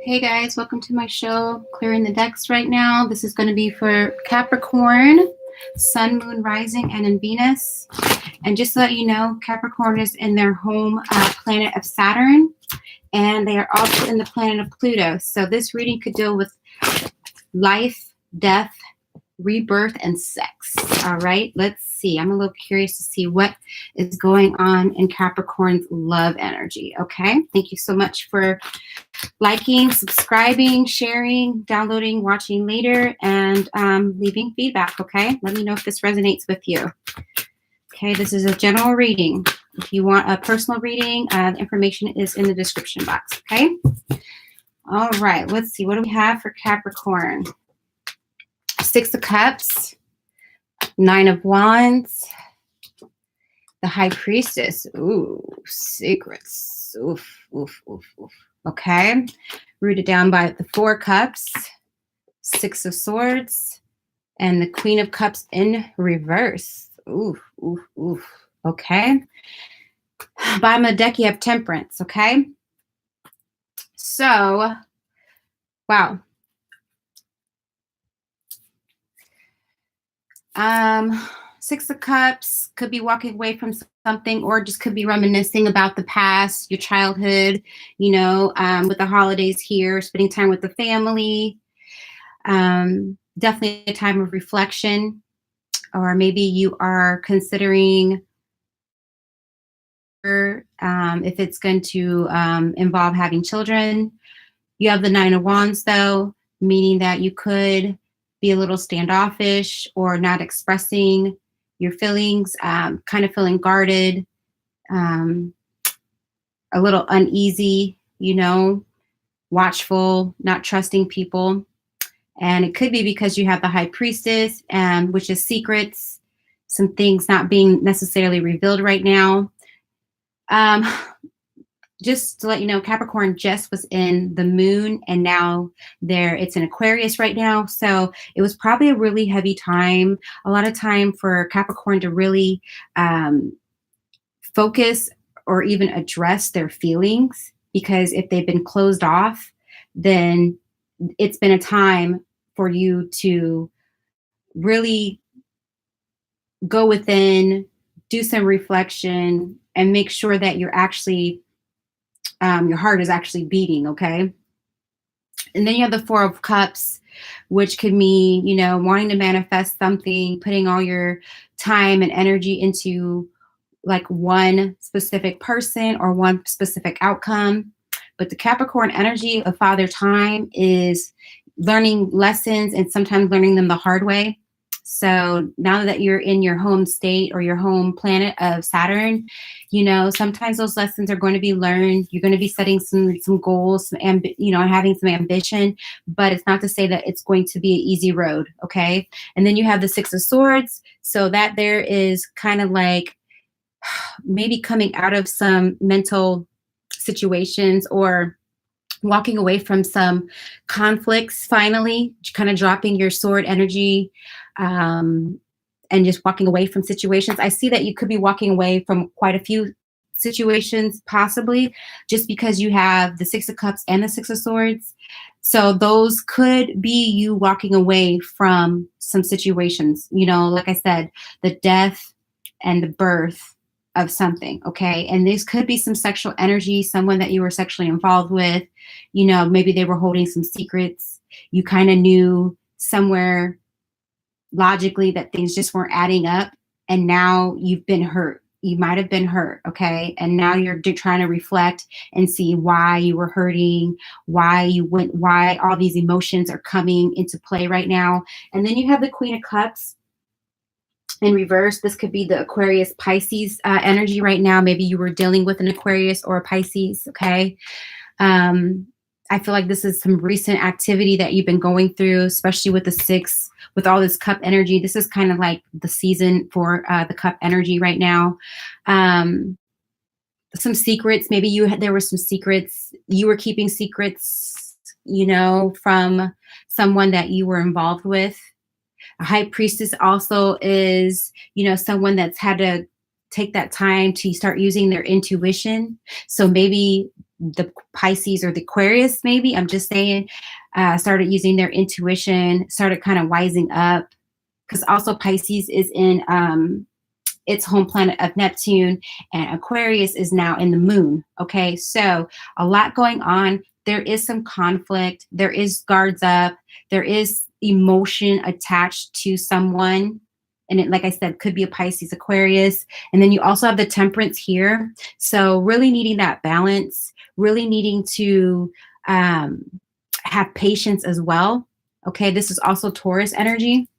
Hey guys, welcome to my show, Clearing the Decks right now. This is going to be for Capricorn, Sun, Moon, Rising, and in Venus. And just to let you know, Capricorn is in their home planet of Saturn, and they are also in the planet of Pluto. So this reading could deal with life, death, rebirth, and sex. All right, let's see. I'm a little curious to see what is going on in Capricorn's love energy. Okay, thank you so much for liking, subscribing, sharing, downloading, watching later, and leaving feedback. Okay, let me know if this resonates with you. Okay, this is a general reading. If you want a personal reading, the information is in the description box. Okay, all right, let's see. What do we have for Capricorn? Six of Cups, Nine of Wands, the High Priestess. Ooh, secrets. Oof, oof, oof, oof. Okay, rooted down by the Four Cups, Six of Swords, and the Queen of Cups in reverse. Oof, oof, oof. Okay. Bottom of the deck, you have Temperance. Okay. So, wow. Six of Cups could be walking away from something, or just could be reminiscing about the past, your childhood, you know, with the holidays here, spending time with the family. Definitely a time of reflection, or maybe you are considering if it's going to involve having children. You have the Nine of Wands, though, meaning that you could be a little standoffish or not expressing your feelings, kind of feeling guarded, a little uneasy, you know, watchful, not trusting people. And it could be because you have the High Priestess, which is secrets, some things not being necessarily revealed right now. Just to let you know, Capricorn just was in the moon, and now it's in Aquarius right now. So it was probably a really heavy time, a lot of time for Capricorn to really focus or even address their feelings, because if they've been closed off, then it's been a time for you to really go within, do some reflection, and make sure that you're actually your heart is actually beating. Okay. And then you have the Four of Cups, which could mean, you know, wanting to manifest something, putting all your time and energy into like one specific person or one specific outcome. But the Capricorn energy of Father Time is learning lessons, and sometimes learning them the hard way. So now that you're in your home state or your home planet of Saturn, you know, sometimes those lessons are going to be learned. You're going to be setting some goals, you know, having some ambition, but it's not to say that it's going to be an easy road. Okay. And then you have the Six of Swords. So that there is kind of like maybe coming out of some mental situations, or walking away from some conflicts, finally, kind of dropping your sword energy, and just walking away from situations. I see that you could be walking away from quite a few situations, possibly just because you have the Six of Cups and the Six of Swords. So those could be you walking away from some situations, you know, like I said, the death and the birth of something. Okay. And this could be some sexual energy, someone that you were sexually involved with, you know, maybe they were holding some secrets. You kind of knew somewhere logically that things just weren't adding up. And now you've been hurt. You might have been hurt. Okay. And now you're trying to reflect and see why you were hurting, why all these emotions are coming into play right now. And then you have the Queen of Cups in reverse. This could be the Aquarius Pisces energy right now. Maybe you were dealing with an Aquarius or a Pisces. Okay. I feel like this is some recent activity that you've been going through, especially with the six, with all this cup energy. This is kind of like the season for the cup energy right now. Some secrets, maybe there were some secrets, you were keeping secrets, you know, from someone that you were involved with. A High Priestess also is, you know, someone that's had to take that time to start using their intuition. So maybe the Pisces or the Aquarius, maybe, I'm just saying, started using their intuition, started kind of wising up. Because also Pisces is in its home planet of Neptune, and Aquarius is now in the moon. Okay, so a lot going on. There is some conflict. There is guards up. There is emotion attached to someone. And it, like I said, could be a Pisces, Aquarius. And then you also have the Temperance here. So really needing that balance, really needing to have patience as well. Okay, this is also Taurus energy.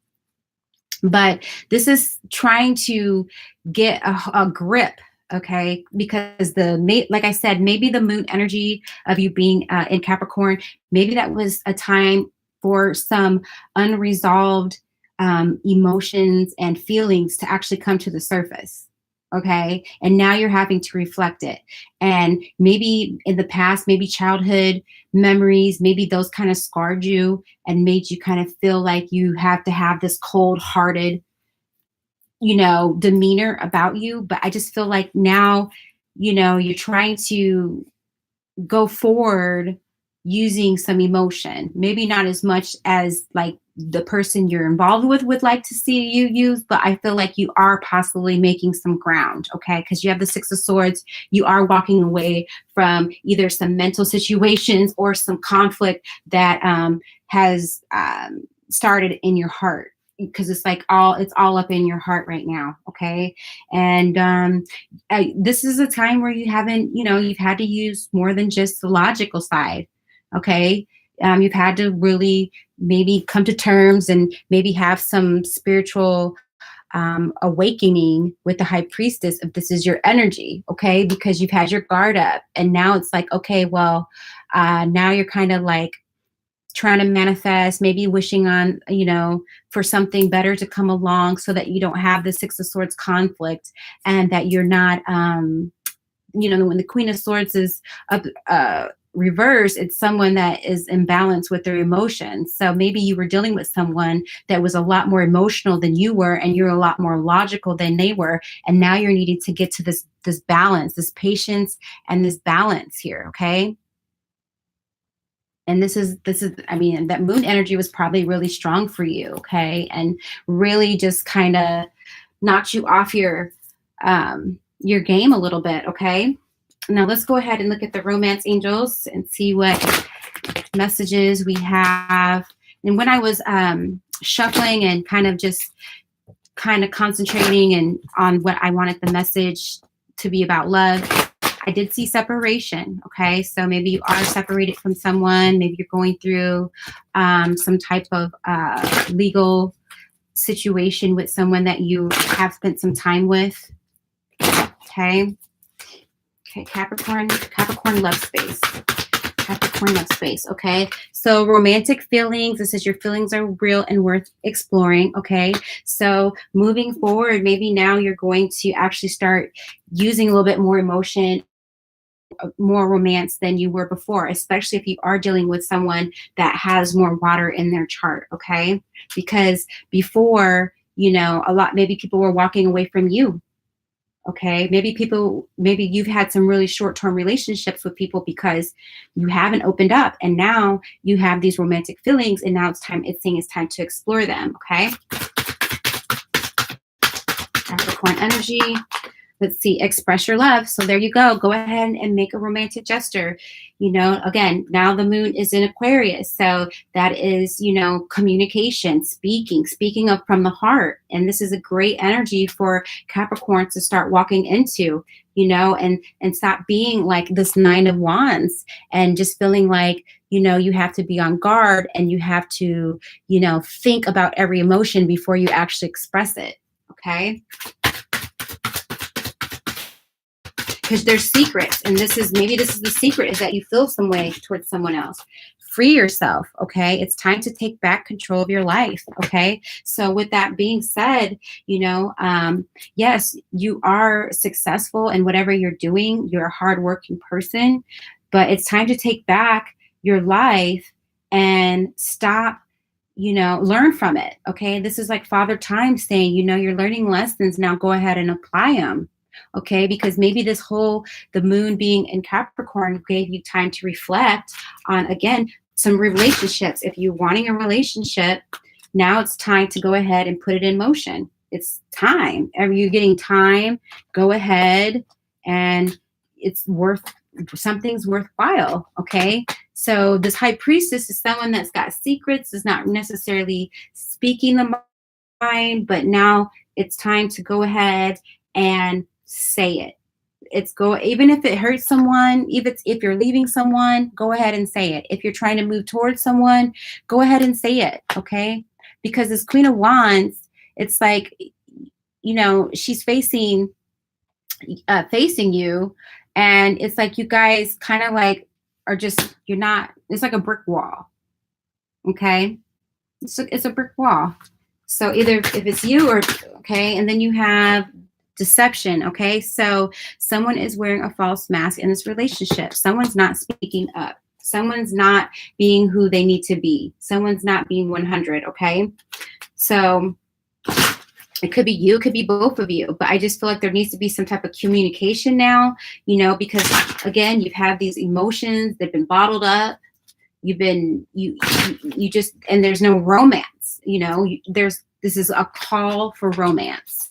But this is trying to get a grip, okay? Because like I said, maybe the moon energy of you being in Capricorn, maybe that was a time for some unresolved emotions and feelings to actually come to the surface. Okay. And now you're having to reflect it. And maybe in the past, maybe childhood memories, maybe those kind of scarred you and made you kind of feel like you have to have this cold hearted, demeanor about you. But I just feel like now, you're trying to go forward using some emotion, maybe not as much as like the person you're involved with would like to see you use, but I feel like you are possibly making some ground, okay? Because you have the Six of Swords. You are walking away from either some mental situations or some conflict that has started in your heart, because it's like it's all up in your heart right now, okay? And this is a time where you haven't, you've had to use more than just the logical side, okay? You've had to really maybe come to terms and maybe have some spiritual awakening with the High Priestess if this is your energy, okay? Because you've had your guard up, and now it's like, okay, well, now you're kind of like trying to manifest, maybe wishing on, for something better to come along so that you don't have the Six of Swords conflict, and that you're not, when the Queen of Swords is up, reverse, it's someone that is imbalanced with their emotions. So maybe you were dealing with someone that was a lot more emotional than you were, and you're a lot more logical than they were. And now you're needing to get to this balance, this patience and this balance here. Okay. And this is, I mean, that moon energy was probably really strong for you. Okay. And really just kind of knocked you off your game a little bit. Okay. Now let's go ahead and look at the romance angels and see what messages we have. And when I was shuffling and kind of concentrating and on what I wanted the message to be about love, I did see separation. Okay. So maybe you are separated from someone. Maybe you're going through some type of legal situation with someone that you have spent some time with. Okay. Okay, Capricorn love space. Capricorn love space, okay? So romantic feelings, this is your feelings are real and worth exploring, okay? So moving forward, maybe now you're going to actually start using a little bit more emotion, more romance than you were before, especially if you are dealing with someone that has more water in their chart, okay? Because before, maybe people were walking away from you. Okay, maybe you've had some really short-term relationships with people because you haven't opened up, and now you have these romantic feelings, and now it's saying it's time to explore them. Okay, Capricorn energy. Let's see, express your love. So there you go. Go ahead and make a romantic gesture. Again, now the moon is in Aquarius. So that is, communication, speaking up from the heart. And this is a great energy for Capricorn to start walking into, and stop being like this Nine of Wands and just feeling like, you have to be on guard and you have to, think about every emotion before you actually express it. Okay. Because there's secrets, and this is the secret, is that you feel some way towards someone else. Free yourself, okay? It's time to take back control of your life, okay? So with that being said, yes, you are successful in whatever you're doing. You're a hardworking person, but it's time to take back your life and stop, learn from it, okay? This is like Father Time saying, you're learning lessons, now go ahead and apply them. Okay, because maybe the moon being in Capricorn gave you time to reflect on, again, some relationships. If you're wanting a relationship, now it's time to go ahead and put it in motion. It's time. Are you getting time? Go ahead, and it's worth something's worthwhile. Okay. So this high priestess is someone that's got secrets, is not necessarily speaking the mind, but now it's time to go ahead and say it. Even if it hurts someone, if you're leaving someone, go ahead and say it. If you're trying to move towards someone, go ahead and say it. Okay. Because this Queen of Wands, it's like, she's facing you, and it's like you guys kind of like are just, you're not, it's like a brick wall. Okay. It's a brick wall. So either if it's you or, okay. And then you have deception. Okay. So someone is wearing a false mask in this relationship. Someone's not speaking up. Someone's not being who they need to be. Someone's not being 100. Okay. So it could be you, it could be both of you, but I just feel like there needs to be some type of communication now, because again, you've had these emotions, they've been bottled up. You just, and there's no romance, this is a call for romance.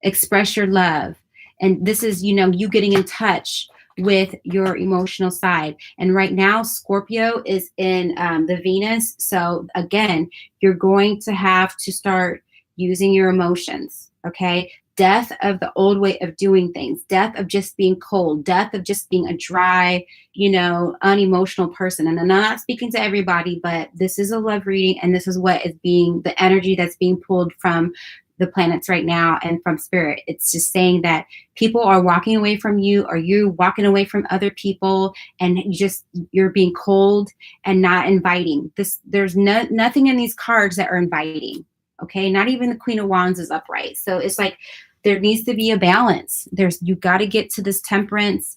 Express your love. And this is, you getting in touch with your emotional side. And right now, Scorpio is in the Venus. So again, you're going to have to start using your emotions. Okay. Death of the old way of doing things, death of just being cold, death of just being a dry, unemotional person. And I'm not speaking to everybody, but this is a love reading. And this is what is being the energy that's being pulled from the planets right now and from spirit. It's just saying that people are walking away from you, or you walking away from other people, and you're being cold and not inviting. There's nothing in these cards that are inviting. Okay. Not even the Queen of Wands is upright. So it's like, there needs to be a balance. You got to get to this temperance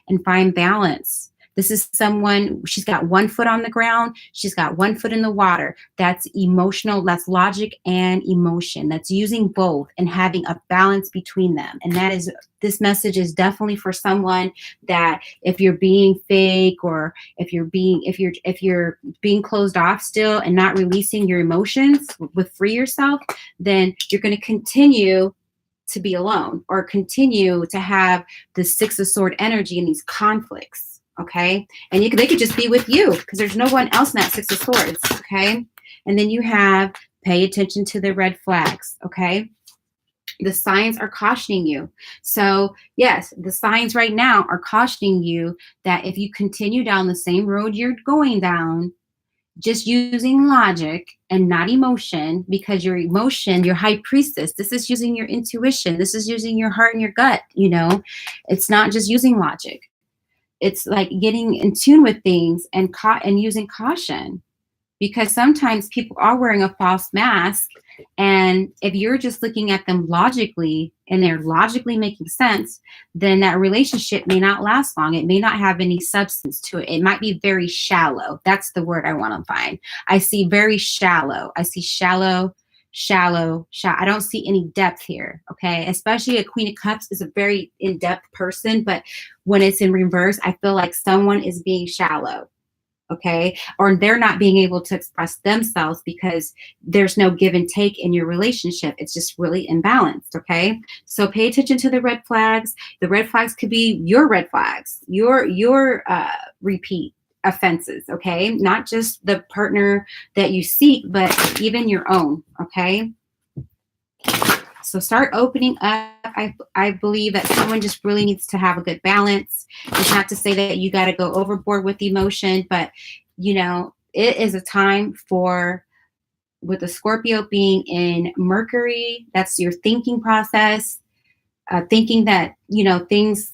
and find balance. This is someone, she's got one foot on the ground. She's got one foot in the water. That's emotional. That's logic and emotion. That's using both and having a balance between them. And this message is definitely for someone that if you're being fake, or if you're being closed off still and not releasing your emotions with free yourself, then you're going to continue to be alone, or continue to have the Six of Sword energy in these conflicts. Okay. And they could just be with you because there's no one else in that Six of Swords. Okay. And then you have pay attention to the red flags. Okay. The signs are cautioning you. So yes, the signs right now are cautioning you that if you continue down the same road you're going down, just using logic and not emotion, because your emotion, your high priestess, this is using your intuition. This is using your heart and your gut. It's not just using logic. It's like getting in tune with things and using caution, because sometimes people are wearing a false mask. And if you're just looking at them logically and they're logically making sense, then that relationship may not last long. It may not have any substance to it. It might be very shallow. That's the word I want to find. I see very shallow. I see shallow. I don't see any depth here. Okay. Especially a Queen of Cups is a very in-depth person, but when it's in reverse, I feel like someone is being shallow. Okay. Or they're not being able to express themselves because there's no give and take in your relationship. It's just really imbalanced. Okay. So pay attention to the red flags. The red flags could be your red flags, your repeat offenses. Okay. Not just the partner that you seek, but even your own. Okay. So start opening up. I believe that someone just really needs to have a good balance. It's not to say that you got to go overboard with emotion, but it is a time with the Scorpio being in Mercury, that's your thinking process, thinking that, things,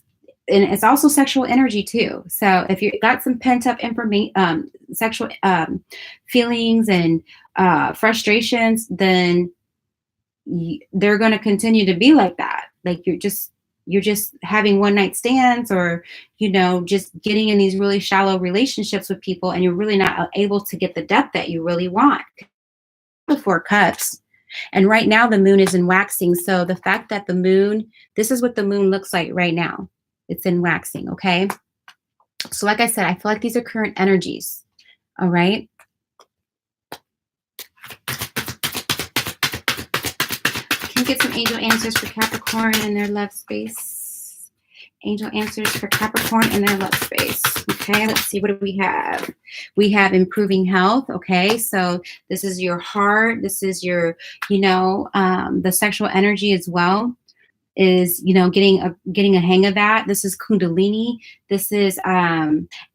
and it's also sexual energy too. So if you got some pent up sexual feelings and frustrations, then they're going to continue to be like that. Like you're just having one night stands, or just getting in these really shallow relationships with people, and you're really not able to get the depth that you really want. The Four Cups, And right now the moon is in waxing. So the fact that the moon, this is what the moon looks like right now. It's in waxing, okay? So like I said, I feel like these are current energies, all right? Can we get some angel answers for Capricorn in their love space? Angel answers for Capricorn in their love space. Okay, let's see. What do we have? We have improving health. Okay, so this is your heart. This is your, the sexual energy as well. Is getting a hang of that. This is Kundalini. This is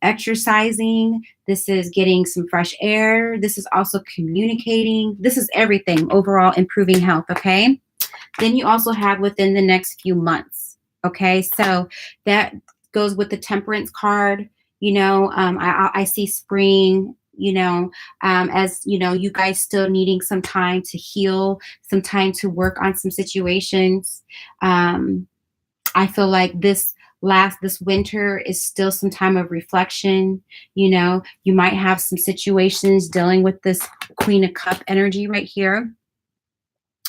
exercising. This is getting some fresh air. This is also communicating. This is everything overall, improving health. Okay. Then you also have within the next few months. Okay, so that goes with the Temperance card. I see spring. As you guys still needing some time to heal, some time to work on some situations. I feel like this winter is still some time of reflection. You might have some situations dealing with this Queen of Cup energy right here.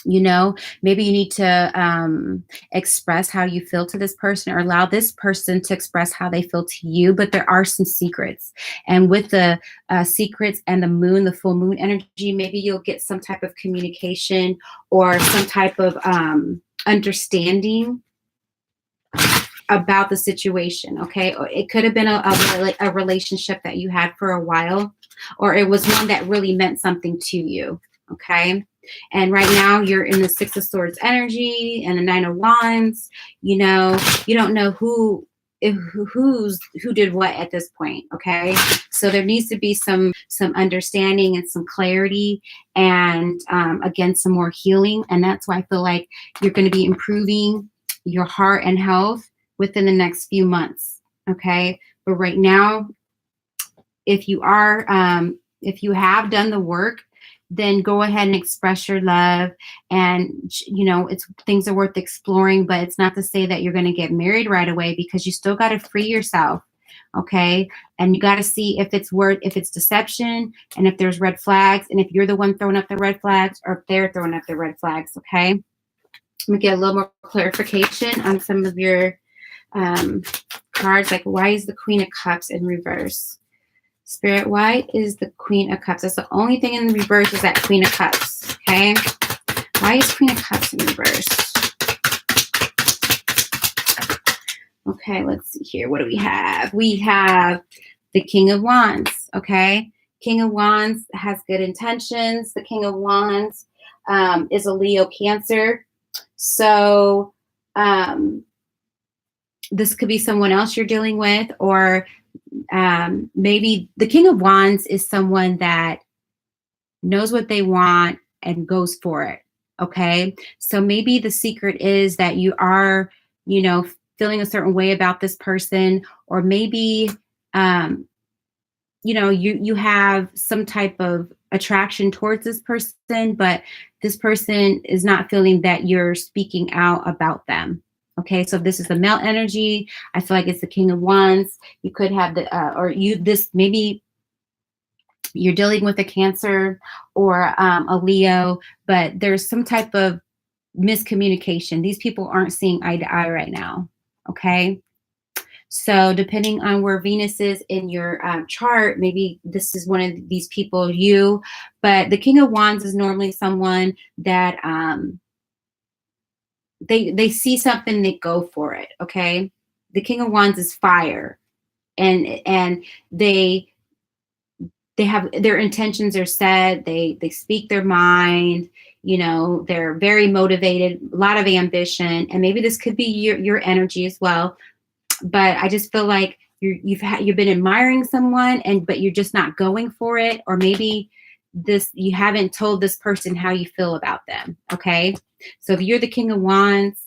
Maybe you need to express how you feel to this person, or allow this person to express how they feel to you. But there are some secrets. And with the secrets and the moon, the full moon energy, maybe you'll get some type of communication or some type of understanding about the situation. Okay. Or it could have been a relationship that you had for a while, or it was one that really meant something to you. Okay. And right now you're in the Six of Swords energy and the Nine of Wands. You don't know who did what at this point. Okay. So there needs to be some understanding and some clarity, and again, some more healing. And that's why I feel like you're going to be improving your heart and health within the next few months. Okay. But right now, if you have done the work, then go ahead and express your love. And, things are worth exploring, but it's not to say that you're going to get married right away, because you still got to free yourself. Okay. And you got to see if it's deception, and if there's red flags, and if you're the one throwing up the red flags, or if they're throwing up the red flags. Okay. Let me get a little more clarification on some of your cards. Like, why is the Queen of Cups in reverse? Spirit, why is the Queen of Cups? That's the only thing in the reverse, is that Queen of Cups. Okay. Why is Queen of Cups in reverse? Okay, let's see here. What do we have? We have the King of Wands. Okay. King of Wands has good intentions. The King of Wands is a Leo Cancer. So this could be someone else you're dealing with, or maybe the King of Wands is someone that knows what they want and goes for it. Okay. So maybe the secret is that you are, feeling a certain way about this person, or maybe, you have some type of attraction towards this person, but this person is not feeling that you're speaking out about them. Okay, so if this is the male energy, I feel like it's the King of Wands. You could have maybe you're dealing with a Cancer or a Leo, but there's some type of miscommunication. These people aren't seeing eye to eye right now. Okay, so depending on where Venus is in your chart, maybe this is one of these people, but the King of Wands is normally someone that they see something, they go for it. Okay. The King of Wands is fire, and they have their intentions are set. They speak their mind. They're very motivated, a lot of ambition, and maybe this could be your energy as well. But I just feel like you've been admiring someone, but you're just not going for it, or maybe you haven't told this person how you feel about them. Okay. So if you're the King of Wands,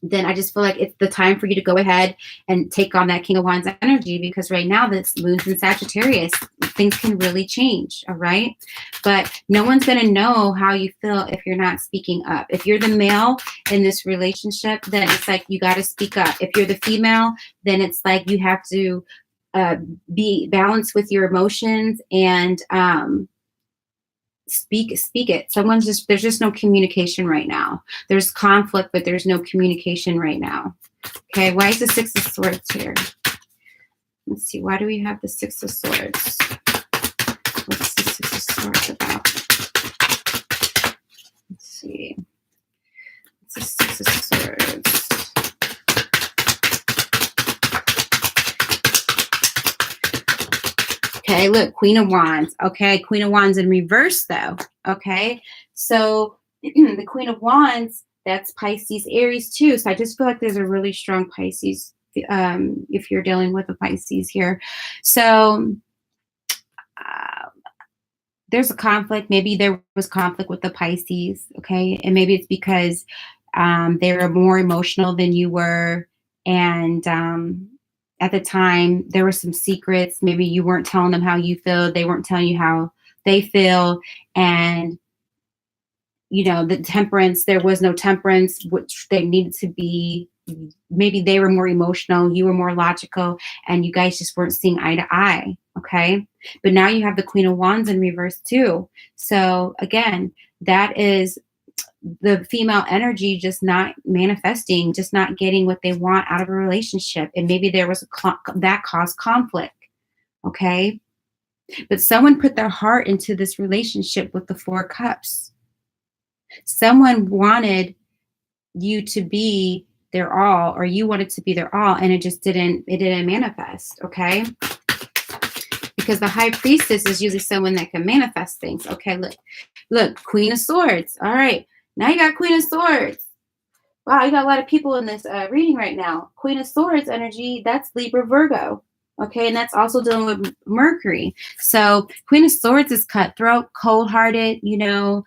then I just feel like it's the time for you to go ahead and take on that King of Wands energy, because right now this moon's in Sagittarius, things can really change. All right. But no one's going to know how you feel if you're not speaking up. If you're the male in this relationship, then it's like you got to speak up. If you're the female, then it's like you have to be balanced with your emotions and speak it. There's just no communication right now. There's conflict, but there's no communication right now. Okay, why is the Six of Swords here? Let's see, why do we have the Six of Swords? What's the Six of Swords about? Let's see. What's the Six of Swords? Okay, look, Queen of Wands. Okay, Queen of Wands in reverse, though. Okay, so the Queen of Wands, that's Pisces, Aries, too. So I just feel like there's a really strong Pisces if you're dealing with a Pisces here. So there's a conflict. Maybe there was conflict with the Pisces, okay? And maybe it's because they were more emotional than you were. And at the time, there were some secrets. Maybe you weren't telling them how you feel. They weren't telling you how they feel. And, you know, the temperance, there was no temperance, which they needed to be. Maybe they were more emotional. You were more logical. And you guys just weren't seeing eye to eye. Okay. But now you have the Queen of Wands in reverse too. So again, that is the female energy just not manifesting, just not getting what they want out of a relationship. And maybe there was that caused conflict. Okay. But someone put their heart into this relationship with the Four of Cups. Someone wanted you to be their all, or you wanted to be their all, and it didn't manifest. Okay. Because the High Priestess is usually someone that can manifest things. Okay, look, Queen of Swords. All right, now you got Queen of Swords. Wow, you got a lot of people in this reading right now. Queen of Swords energy, that's Libra, Virgo. Okay, and that's also dealing with Mercury. So Queen of Swords is cutthroat, cold-hearted, you know,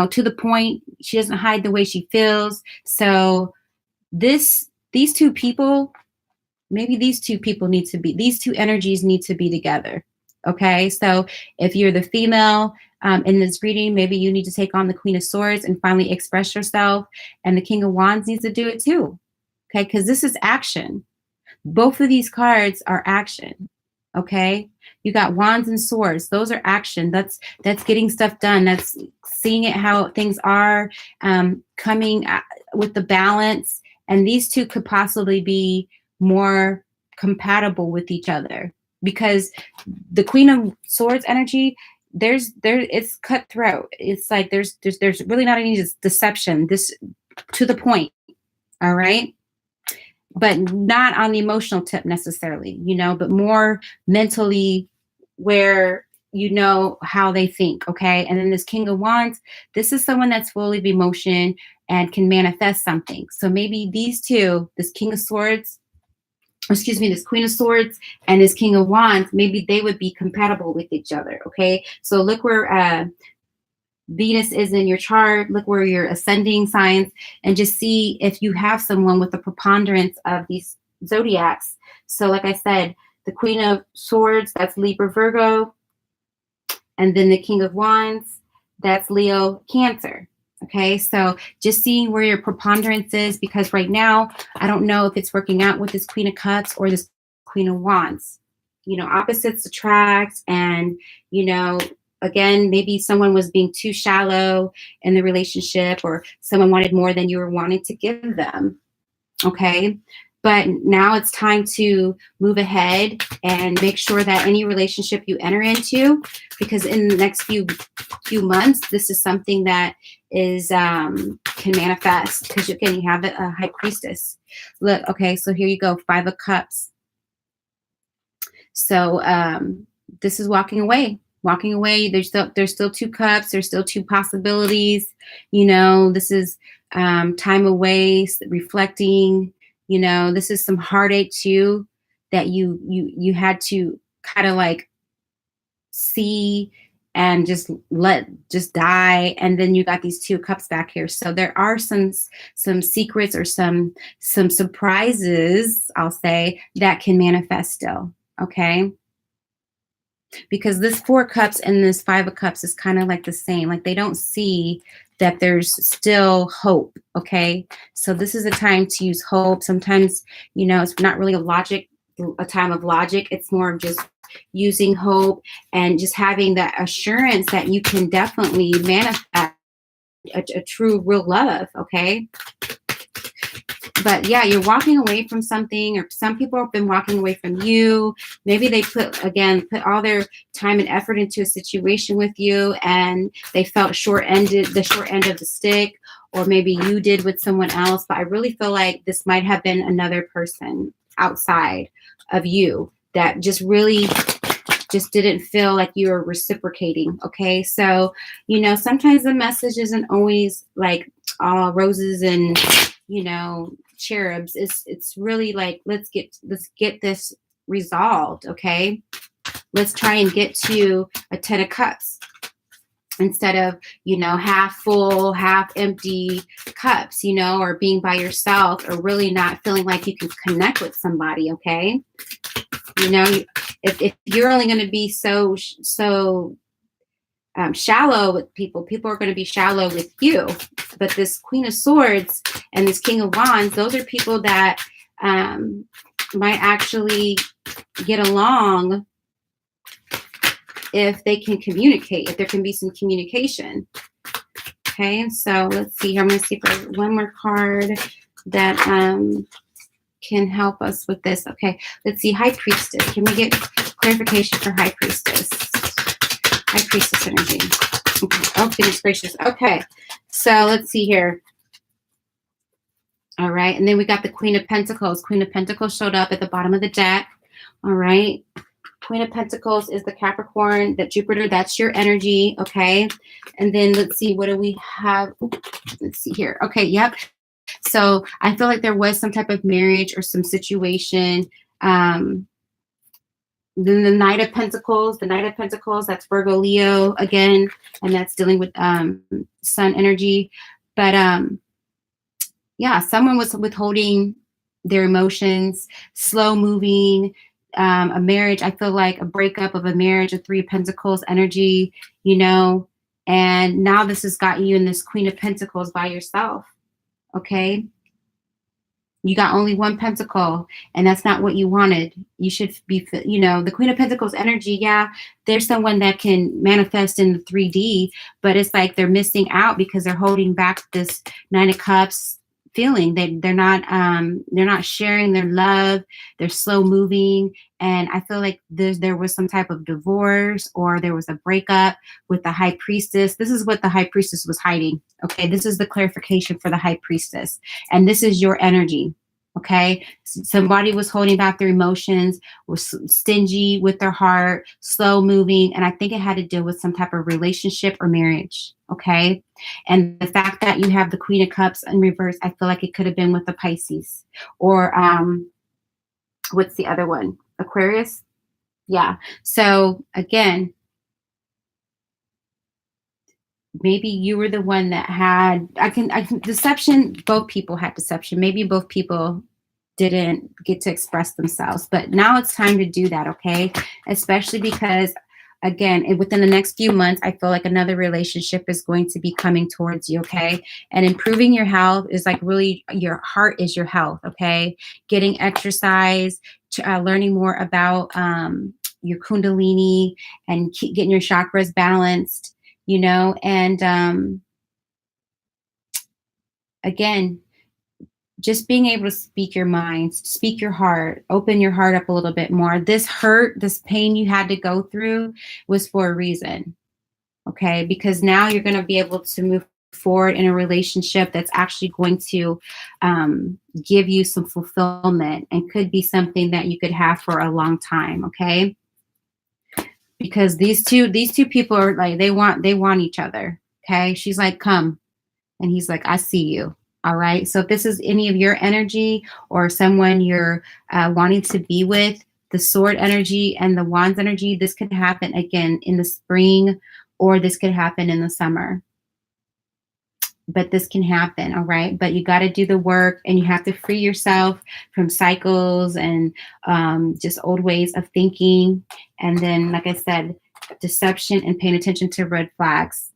to the point. She doesn't hide the way she feels. So these two people, maybe these two energies need to be together. Okay, so if you're the female in this reading, maybe you need to take on the Queen of Swords and finally express yourself, and the King of Wands needs to do it too. Okay, because this is action. Both of these cards are action. Okay, you got Wands and Swords. Those are action. That's getting stuff done. That's seeing it how things are, coming with the balance. And these two could possibly be more compatible with each other, because the Queen of Swords energy, it's cutthroat. It's like there's really not any deception. This to the point. All right. But not on the emotional tip necessarily, but more mentally, where you know how they think. Okay. And then this King of Wands, this is someone that's full of emotion and can manifest something. So maybe these two, this King of Swords, this Queen of Swords and this King of Wands, maybe they would be compatible with each other. Okay. So look where Venus is in your chart. Look where your ascending signs, and just see if you have someone with a preponderance of these zodiacs. So like I said, the Queen of Swords, that's Libra, Virgo. And then the King of Wands, that's Leo, Cancer. Okay, so just seeing where your preponderance is, because right now, I don't know if it's working out with this Queen of Cups or this Queen of Wands. Opposites attract, and, again, maybe someone was being too shallow in the relationship, or someone wanted more than you were wanting to give them. Okay, but now it's time to move ahead and make sure that any relationship you enter into, because in the next few months, this is something that is can manifest, because again, you have a High Priestess. Look, okay, so here you go, Five of Cups. So this is walking away. There's still two cups. There's still two possibilities. This is time away, reflecting. This is some heartache too, that you had to kind of like see and just die. And then you got these two cups back here. So there are some secrets, or some surprises, I'll say, that can manifest still. Okay. Because this Four of Cups and this Five of Cups is kind of like the same. Like, they don't see that there's still hope. Okay. So this is a time to use hope. Sometimes, it's not really a time of logic. It's more of just using hope, and just having that assurance that you can definitely manifest a true, real love. Okay. But yeah, you're walking away from something, or some people have been walking away from you. Maybe they put all their time and effort into a situation with you, and they felt the short end of the stick, or maybe you did with someone else. But I really feel like this might have been another person outside of you that just really just didn't feel like you were reciprocating. Okay. So, sometimes the message isn't always like all roses and, cherubs. It's really like, let's get this resolved. Okay. Let's try and get to a 10 of cups instead of, half full, half empty cups, or being by yourself, or really not feeling like you can connect with somebody. Okay. If you're only going to be so shallow with people are going to be shallow with you. But this Queen of Swords and this King of Wands, those are people that might actually get along if they can communicate, if there can be some communication. Okay, so let's see here. I'm going to see for one more card that can help us with this. Okay, let's see. High Priestess. Can we get clarification for High Priestess? High Priestess energy. Okay. Oh, goodness gracious. Okay, so let's see here. All right, and then we got the Queen of Pentacles. Queen of Pentacles showed up at the bottom of the deck. All right. Queen of Pentacles is the Capricorn, that Jupiter, that's your energy. Okay, and then let's see, what do we have? Let's see here. Okay, yep. So I feel like there was some type of marriage or some situation. Then the Knight of Pentacles, that's Virgo, Leo again, and that's dealing with sun energy. But yeah, someone was withholding their emotions, slow moving. A marriage, I feel like a breakup of a marriage, a Three of Pentacles energy, and now this has got you in this Queen of Pentacles by yourself. Okay. You got only one pentacle, and that's not what you wanted. You should be, the Queen of Pentacles energy. Yeah, there's someone that can manifest in the 3D, but it's like they're missing out because they're holding back this Nine of Cups feeling. They're not sharing their love. They're slow moving, and I feel like there was some type of divorce, or there was a breakup with the High Priestess. This is what the High Priestess was hiding. Okay, this is the clarification for the High Priestess, and this is your energy. Okay, somebody was holding back their emotions, was stingy with their heart, slow moving, and I think it had to deal with some type of relationship or marriage. Okay, and the fact that you have the Queen of Cups in reverse, I feel like it could have been with the Pisces, or what's the other one? Aquarius. Yeah. So again, maybe you were the one that had, I can deception. Both people had deception. Maybe both people didn't get to express themselves, but now it's time to do that. Okay. Especially because, again, within the next few months, I feel like another relationship is going to be coming towards you. Okay. And improving your health is like, really, your heart is your health. Okay. Getting exercise, learning more about your Kundalini, and getting your chakras balanced, and again, just being able to speak your mind, speak your heart, open your heart up a little bit more. This hurt, this pain you had to go through was for a reason. Okay. Because now you're going to be able to move forward in a relationship that's actually going to give you some fulfillment, and could be something that you could have for a long time. Okay. Because these two people are like, they want each other. Okay. She's like, come. And he's like, I see you. All right. So if this is any of your energy, or someone you're wanting to be with, the Sword energy and the Wands energy, this could happen again in the spring, or this could happen in the summer. But this can happen. All right. But you got to do the work, and you have to free yourself from cycles and just old ways of thinking. And then, like I said, deception and paying attention to red flags.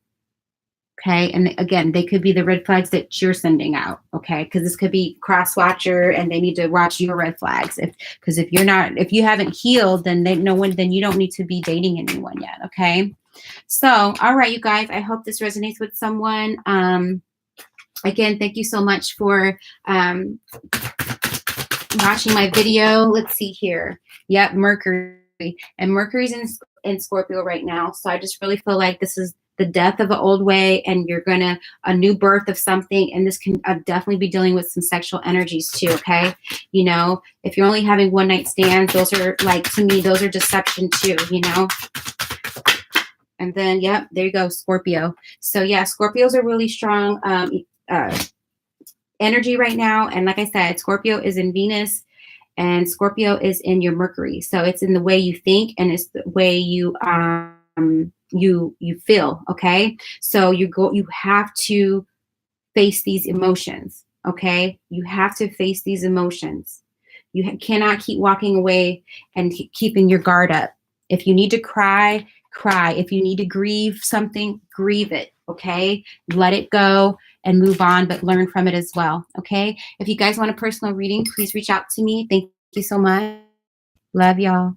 Okay. And again, they could be the red flags that you're sending out. Okay. Because this could be cross watcher and they need to watch your red flags. Because if you haven't healed, then then you don't need to be dating anyone yet. Okay. So, all right, you guys, I hope this resonates with someone. Again, thank you so much for watching my video. Let's see here. Yep. Mercury, and Mercury's in Scorpio right now. So I just really feel like this is the death of an old way, and you're gonna a new birth of something, and this can definitely be dealing with some sexual energies too. Okay, you know, if you're only having one night stands, those are like, to me, those are deception too, you know. And then yep, there you go, Scorpio. So yeah, Scorpios are really strong energy right now, and like I said, Scorpio is in Venus and Scorpio is in your Mercury. So it's in the way you think, and it's the way you you feel. Okay, so you have to face these emotions. Okay, you have to face these emotions. You cannot keep walking away and keeping your guard up. If you need to cry, cry. If you need to grieve something, grieve it. Okay, let it go and move on, but learn from it as well. Okay, if you guys want a personal reading, please reach out to me. Thank you so much. Love y'all.